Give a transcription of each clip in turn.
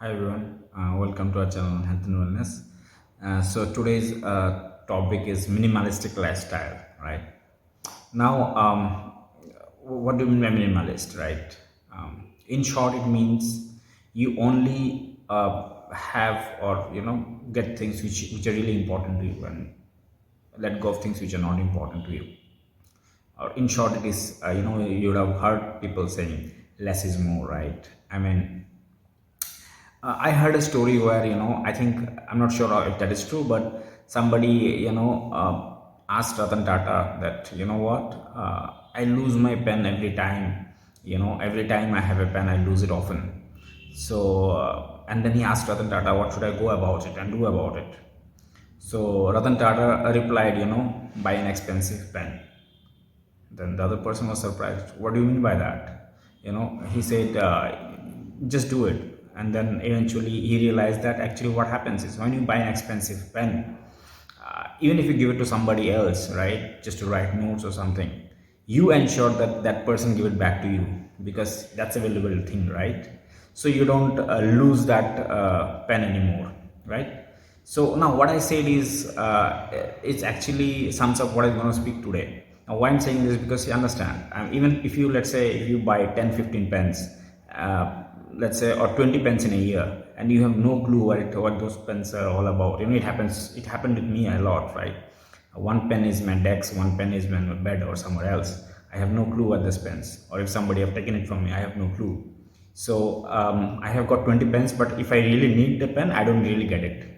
Hi everyone, welcome to our channel Health and Wellness. So today's topic is minimalistic lifestyle, right? Now, what do you mean by minimalist, right? In short, it means you only have or get things which are really important to you and let go of things which are not important to you. Or in short, it is you would have heard people saying less is more, right? I mean, I heard a story where I think I'm not sure if that is true, but somebody asked Ratan Tata that what I lose my pen every time. Every time I have a pen, I lose it often. So and then he asked Ratan Tata, what should I go about it and do about it? So Ratan Tata replied, buy an expensive pen. Then the other person was surprised. What do you mean by that? He said, just do it. And then eventually he realized that actually what happens is when you buy an expensive pen, even if you give it to somebody else, right, just to write notes or something, you ensure that that person give it back to you because that's a valuable thing, right? So you don't lose that pen anymore, right? So now what I said is it's actually sums up what I'm going to speak today. Now why I'm saying this is because you understand, even if you, let's say, if you buy 10 15 pens, let's say, or 20 pens in a year, and you have no clue what those pens are all about. It happened with me a lot, right? One pen is my desk, one pen is my bed or somewhere else. I have no clue what this pens, or if somebody have taken it from me, I have no clue. So I have got 20 pens, but if I really need the pen, I don't really get it.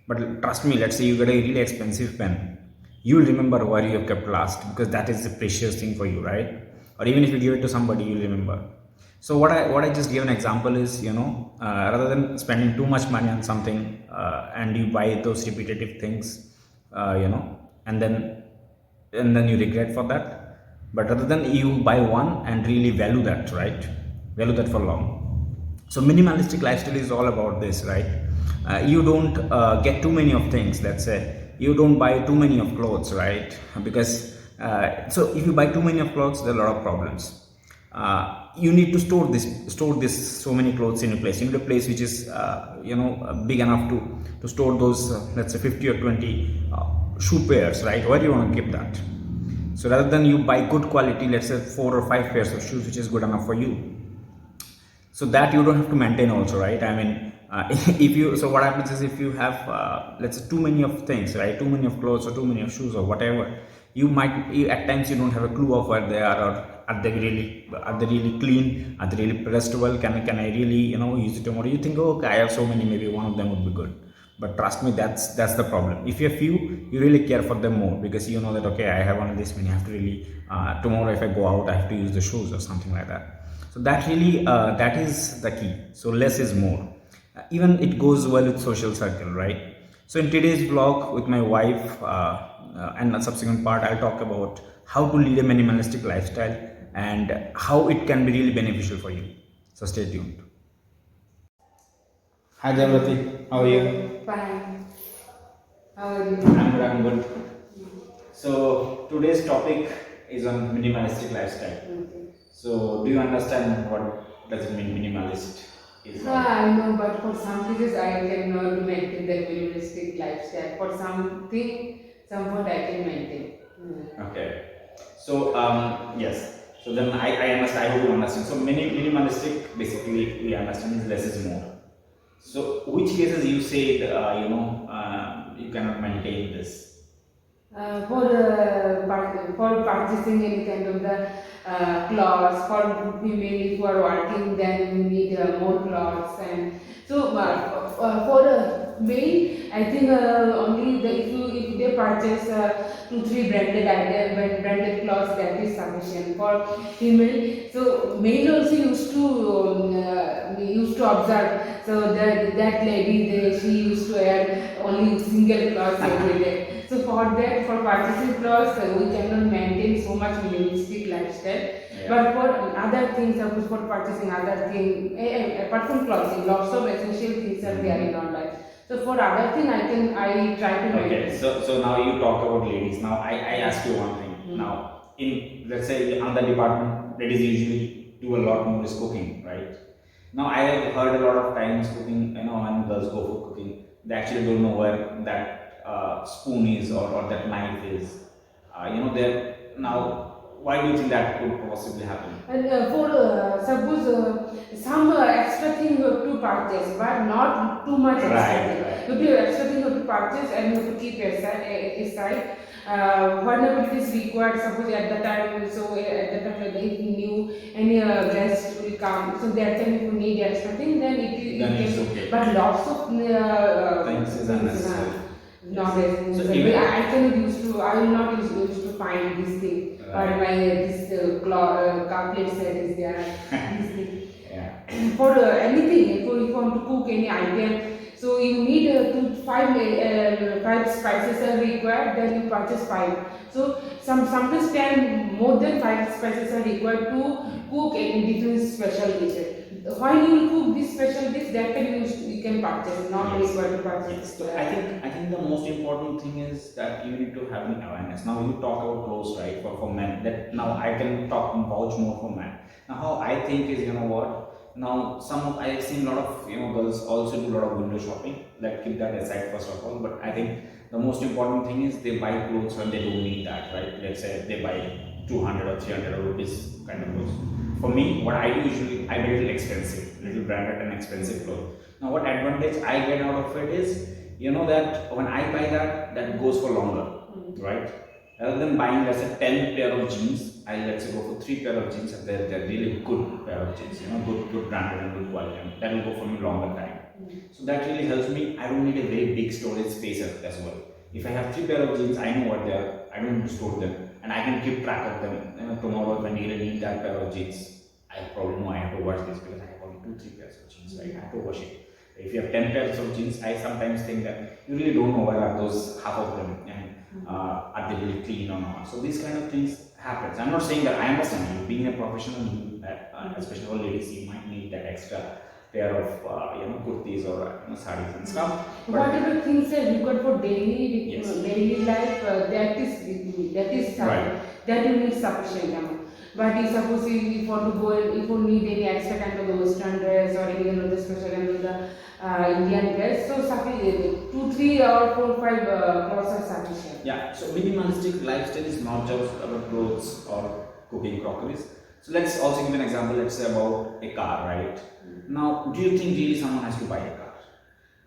But trust me, let's say you get a really expensive pen, you will remember where you have kept last because that is a precious thing for you, right? Or even if you give it to somebody, you'll remember. So what I just give an example is, rather than spending too much money on something and you buy those repetitive things, and then you regret for that. But rather than you buy one and really value that, right? Value that for long. So minimalistic lifestyle is all about this, right? You don't get too many of things. Let's say you don't buy too many of clothes, right? Because so if you buy too many of clothes, there are a lot of problems. You need to store this so many clothes in a place. You need a place which is big enough to store those let's say 50 or 20 shoe pairs, right? Where do you want to keep that? So rather than you buy good quality, let's say 4 or 5 pairs of shoes, which is good enough for you, so that you don't have to maintain also, right? I mean, if you, so what happens is if you have let's say too many of things, right, too many of clothes or too many of shoes or whatever, at times you don't have a clue of where they are, or are they really clean, are they really pressable, can I really use it tomorrow? You think, oh, okay, I have so many, maybe one of them would be good. But trust me, that's the problem. If you have few, you really care for them more because you know that, okay, I have only this many, I have to really tomorrow if I go out, I have to use the shoes or something like that. So that really that is the key. So less is more. Even it goes well with social circle, right? So in today's vlog with my wife, and a subsequent part, I'll talk about how to lead a minimalistic lifestyle and how it can be really beneficial for you. So stay tuned. Hi Javrati, how are you? Fine. How are you? I'm good. So today's topic is on minimalistic lifestyle. Okay. So do you understand what does it mean minimalist is all about? I know, but for some cases I cannot maintain the minimalistic lifestyle. For something, somewhat I can maintain. Okay. So yes. So then I understand. I hope you understand. So minimalistic basically we understand is less is more. So which cases you said you cannot maintain this? For purchasing any kind of the clothes for women who are working, then we need more clothes. And so for male, I think only if they purchase 2 3 branded branded clothes, that is sufficient for female. So male also used to observe, so that lady, she used to wear only single clothes every day. So for purchasing clothes, we cannot maintain so much minimalistic lifestyle. Yeah. But for other things, suppose for purchasing other thing, apart from clothing, lots of essential things are there in our life. So for other thing, I try to Okay, maintain. so now you talk about ladies. Now I ask you one thing. Now in, let's say, another department, ladies usually do a lot more is cooking, right? Now I have heard a lot of times cooking, when girls go for cooking, they actually don't know where that spoon is, or that knife is. They're now. Why do you think that could possibly happen? And for suppose some extra thing you have to purchase, but not too much extra Right, thing. right. You have extra thing you have to purchase and you have to keep aside. Whenever it is required, suppose at the time, so at the time like if new any guest will come, so that time if you need extra thing, then Then it it's can. okay. But lots of Things is unnecessary. not Yes. as So necessary. even I can use to. I will not used to find this thing. Or right. my this complete set is there. This thing. Yeah. For anything, for if you want to cook any item, so you need five spices are required. Then you purchase five. So sometimes 10 more than five spices are required to cook any different special dishes. When you cook this special dish, that can you can purchase, not Yes. required to purchase. Yes. So I think the most important thing is that you need to have an awareness. Now you talk about clothes, right? For men. That now I can talk and vouch more for men. Now how I think is, what? Now I have seen a lot of girls also do a lot of window shopping. Like keep that aside first of all. But I think the most important thing is they buy clothes when they don't need that, right? Let's say they buy 200 or 300 rupees kind of clothes. For me, what I do usually, I buy little expensive, little branded and expensive clothes. Now, what advantage I get out of it is, that when I buy that goes for longer, right? Rather than buying, let's say, 10 pair of jeans, I let's say go for 3 pair of jeans, and they're really good pair of jeans, good branded and good quality, and that will go for me longer time. So that really helps me. I don't need a very big storage space as well. If I have 3 pair of jeans, I know what they are. I don't need to store them, and I can keep track of them. Tomorrow when I really need that pair of jeans, I probably know I have to wash this because I have only 2-3 pairs of jeans, right? I have to wash it. If you have 10 pairs of jeans, I sometimes think that you really don't know where are those half of them, and are they really clean or not. So these kind of things happens. I'm not saying that. I understand you being a professional, especially for ladies, you might need that extra pair of kurtis or sarees and stuff. But whatever things are required for daily yes. daily life, that is Right. that you need sufficient amount. But if suppose if you want to go and if you need any extra kind of the western dress or any other special kind of the Indian dress, so sufficient 2, 3 or 4, 5 clothes are sufficient. Yeah, so minimalistic lifestyle is not just about clothes or cooking crockeries. So let's also give an example. Let's say about a car, right? Now, do you think really someone has to buy a car?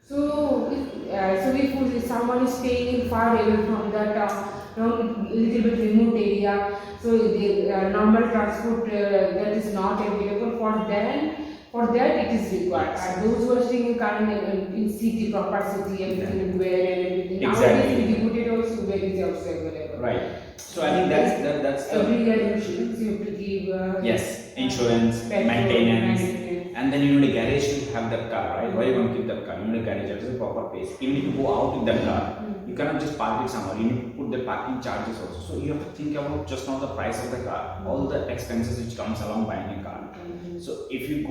So if someone is staying far away from that from little bit remote area, so the normal transport that is not available for that it is required. Those who are staying in city, proper city, everything is where and everything. Exactly. Nowadays, reputed also where is also available. Right. So I think that's the Every year insurance you have to give. yes, insurance, petrol, maintenance, maintenance. and then you need a garage to have that car, right? Where are you going to keep that car? You need a garage. That is a proper place. Even if you go out with that car, you cannot just park it somewhere. You need to put the parking charges also. So you have to think about just not the price of the car, all the expenses which comes along buying a car. So if you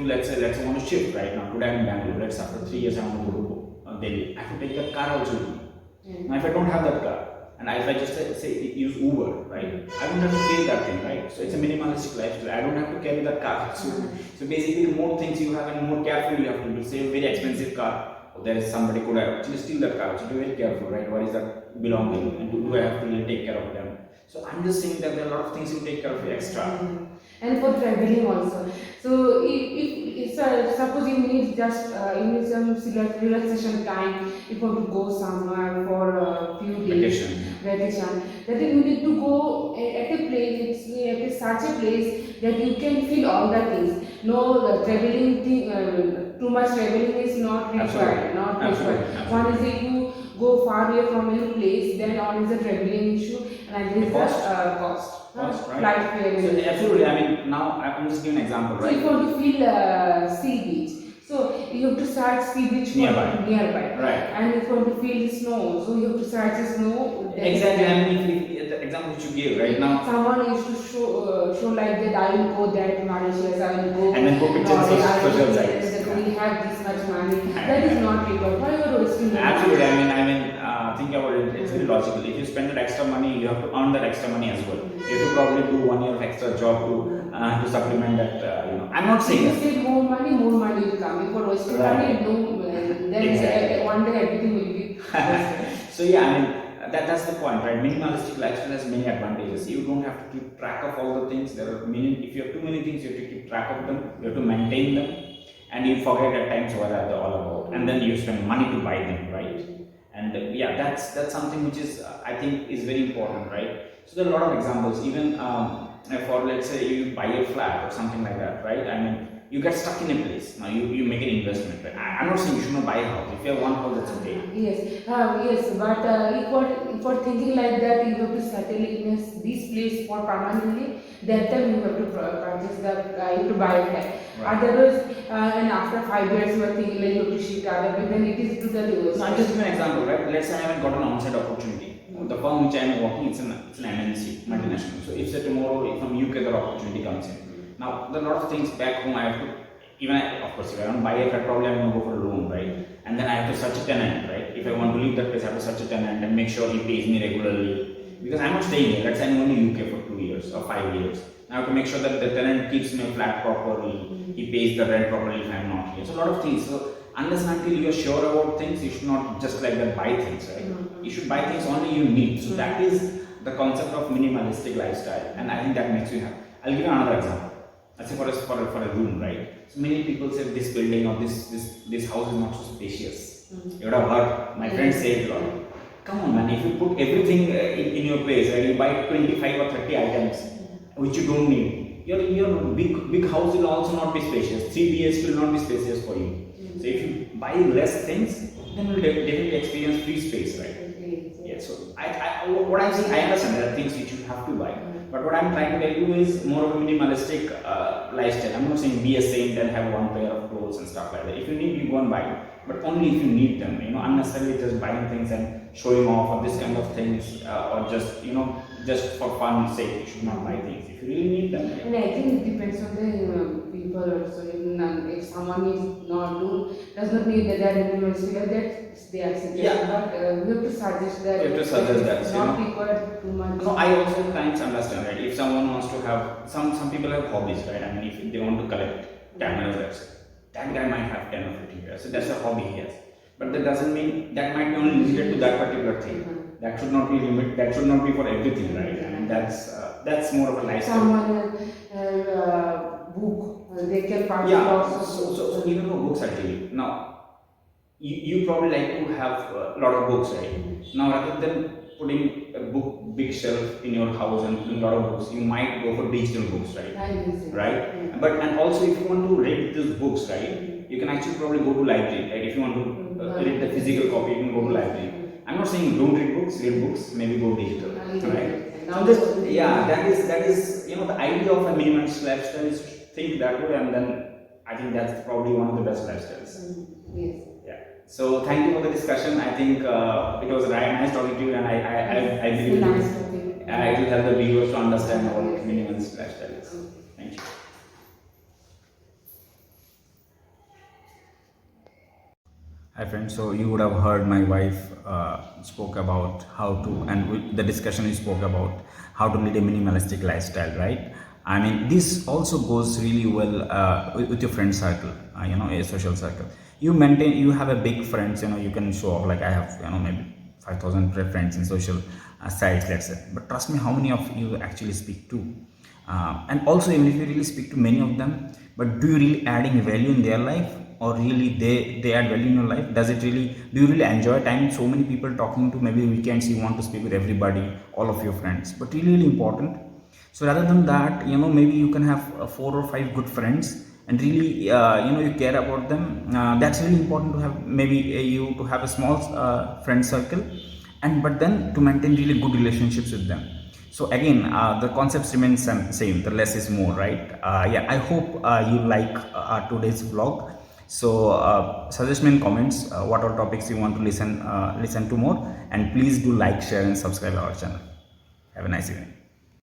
let's say want to shift right now. Today I'm in Bangalore. Let's after 3 years I want to go to Delhi. I have to take that car also with me. Now if I don't have that car, and if I just say use Uber, right? I don't have to pay that thing, right? So it's a minimalistic lifestyle. I don't have to carry that car. So basically, the more things you have and more careful you have to be. Say a very expensive car, or there is somebody could have actually steal that car. So be very careful, right? What is that belonging, and do I have to really take care of them? So I'm just saying that there are a lot of things you take care of extra. And for traveling also. So if suppose you need just you need some relaxation time, if you want to go somewhere for a few days vacation, that you need to go at a place, it's at such a place that you can feel all the things. No traveling thing, too much traveling is not required. Not required. One is if you go far away from your place, then one is a traveling issue, and there is the cost. Cost, right? Flight fare. So absolutely. I mean, now I'm just giving an example, So right? if you want to feel sea beach, so you have to search sea beach nearby. Right. And if you want to feel snow, so you have to search the snow. Exactly. I mean, if the example which you gave right now, someone used to show like that. I will go there to Mauritius. I will go. and then go pictures of social sites. We have this much money. That is not required. Why you are wasting money? Absolutely. I mean, think about it, it's very logical. If you spend that extra money, you have to earn that extra money as well. You have to probably do 1 year of extra job to supplement that. I'm not saying If that. you save more money will come. If you waste money, Right. no, then Exactly. one day everything will be wasted. So yeah, I mean that's the point, right? Minimalistic lifestyle has many advantages. You don't have to keep track of all the things. There are many. If you have too many things, you have to keep track of them. You have to maintain them, and you forget at times what are they all about. And then you spend money to buy them, right? And yeah, that's something which is I think is very important, right? So there are a lot of examples. Even for let's say you buy a flat or something like that, right? I mean you get stuck in a place. Now you make an investment. Right? I'm not saying you should not buy a house. If you have one house, that's okay. Yes, but if you're thinking like that, you have to settle in this place for permanently. That time you have to purchase you have to buy a flat. Right. Otherwise, and after 5 years you are thinking like you have to shift other place, then it is totally worse. So I'll just give an example, right? Let's say I haven't got an on-site opportunity. The firm which I am working, it's an MNC, multinational. So if say tomorrow from UK the opportunity comes in, now there are a lot of things back home I have to, of course if I want to buy a flat probably I'm going to go for a loan, right? And then I have to search a tenant, right? If I want to leave that place I have to search a tenant and make sure he pays me regularly. Because I'm not staying here, let's say I'm only UK for 2 years or 5 years. I have to make sure that the tenant keeps my flat properly, he pays the rent properly if I'm not here. So a lot of things. So unless until you are sure about things, you should not just like that buy things, right? You should buy things only you need. So that is the concept of minimalistic lifestyle, and I think that makes you happy. I'll give you another example. Let's say for a room, right? So many people say this building or this house is not so spacious. You would have heard my friends say it a lot. Come on, man! If you put everything in your place, right? You buy 25 or 30 items which you don't need. Your big house will also not be spacious. 3 BHK will not be spacious for you. So if you buy less things, then you'll definitely experience free space, right? Yeah. So what I'm saying, I understand there are things which you have to buy, but what I'm trying to tell you is more of a minimalistic lifestyle. I'm not saying be a saint and have one pair of clothes and stuff like that. If you need, you go and buy it, but only if you need them. Unnecessarily just buying things and showing off or this kind of things, or just just for fun sake, you should not buy things. If you really need them. And I think it depends on the people also. If someone is not does not need that they are minimalistic, that they are suggesting. Yeah. But we have to suggest that. You have to suggest that, Not required too much. No, I also at times understand, right? If someone wants to have some people have hobbies, right? I mean, if they want to collect cameras, let's say, that guy might have 10 or 15 cameras. So that's a hobby he has. But that doesn't mean that might be only limited to that particular thing. That should not be limited. That should not be for everything, right? I mean, that's more of a lifestyle. Someone book they can pass. Yeah. So even for books, actually, now you probably like to have a lot of books, right? Now rather than putting a big shelf in your house and a lot of books, you might go for digital books, right? Right. But and also if you want to read these books, right, you can actually probably go to library, right? If you want to read the physical copy, you can go to library. I'm not saying don't read books, maybe go digital, right? So that is the idea of a minimalist lifestyle is to think that way, and then I think that's probably one of the best lifestyles. Yes. Yeah. So thank you for the discussion. I think it was very nice talking to you, and I believe it will help the viewers to understand what minimalist lifestyle is. Thank you. Hi friends, so you would have heard my wife spoke about how to, and the discussion we spoke about how to lead a minimalistic lifestyle, right? I mean, this also goes really well with your friend circle, a social circle. You have a big friends, you can show off, like I have, maybe 5,000 friends in social sites, let's say. But trust me, how many of you actually speak to? And also, even if you really speak to many of them, but do you really adding value in their life? Or really they add value in your life? Do you really enjoy time with so many people talking to? Maybe weekends you want to speak with everybody, all of your friends, but really important. So rather than that, maybe you can have 4 or 5 good friends, and really you care about them. That's really important to have. Maybe you to have a small friend circle, but then to maintain really good relationships with them. So again, the concepts remain same. The less is more, right? I hope you like today's vlog. So suggest me in comments what all topics you want to listen to more, and please do like, share and subscribe our channel. Have a nice evening.